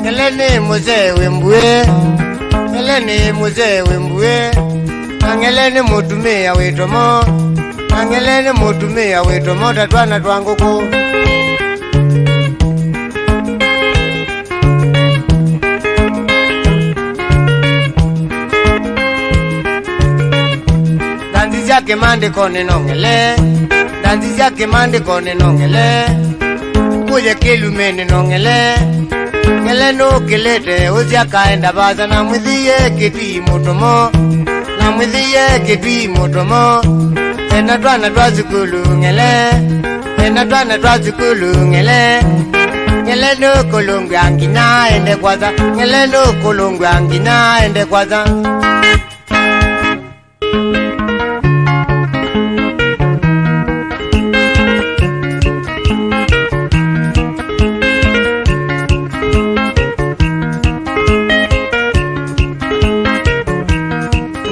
Ngeleni mzee wembue, ngeleni mzee wembue, angeleni mutumia wetomo, angeleni mutumia wetomo tatwana twanguku. Danzi yake mande kone nongele, danzi yake mande kone nongele, kuje kilumene nongele. Ngele no kilete uzia kaenda baza na mwithiye kitwi mutomo, na mwithiye kitwi mutomo. Ena twana twa zukulu ngele, ena twana twa zukulu ngele. Ngele no kolongu angina ende kwaza, ngele no kolongu angina ende kwaza.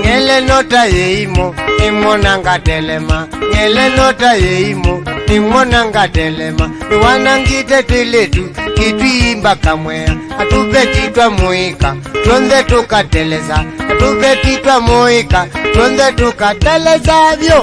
Ngele nota yeimo, imona ngatelema. Ngele nota yeimo, imona ngatelema. Iwana ngite tiletu, kitwimba kamwea. Atubeti twa muika, tuonde tukateleza. Atubeti twa muika, tuonde tukateleza vyo.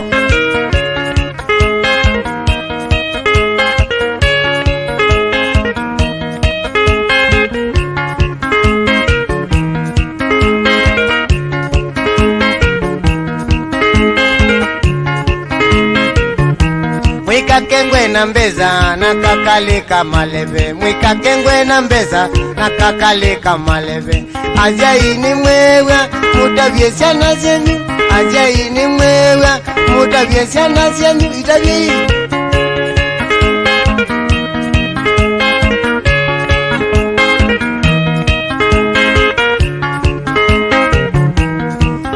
Mwika kengwe na mbeza na kakalika maleve. Mwika kengwe na mbeza na kakalika maleve. Ajaini mwewa mutavyesya na zenu. Ajaini mwewa mutavyesya na zenu. Itavi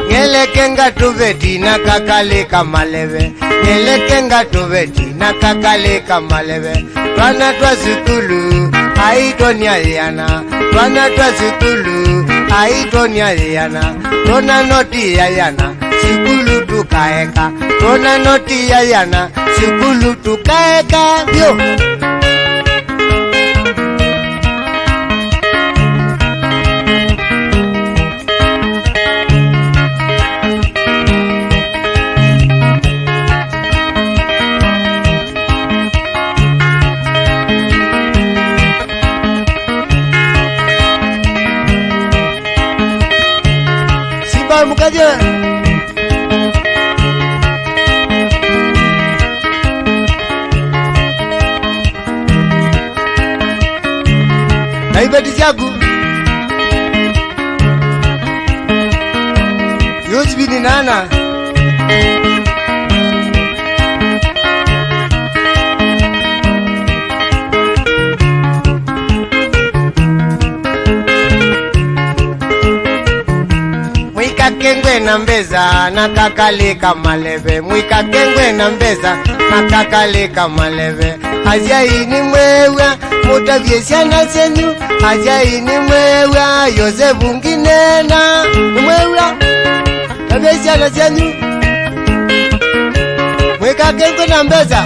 Ngelekenga tuveti na kakalika maleve. Ngelekenga tuveti na kakalika maleve. Twana twa zukulu aitonia yana. Twana twa zukulu aitonia yana. Tona noti ya yana sikulu tukaeka. Tona noti ya yana sikulu tukaeka vyo. Mukaje naibeti jagu yosbini nana kengwe na mbeza na kakalika maleve. Mwika kengwe na mbeza na kakalika maleve. Ajaini mwewa mutavyesya na zenu. Ajaini mwewa Yosefu nginena mwewa tavyesya na zenu. Mwika kengwe na mbeza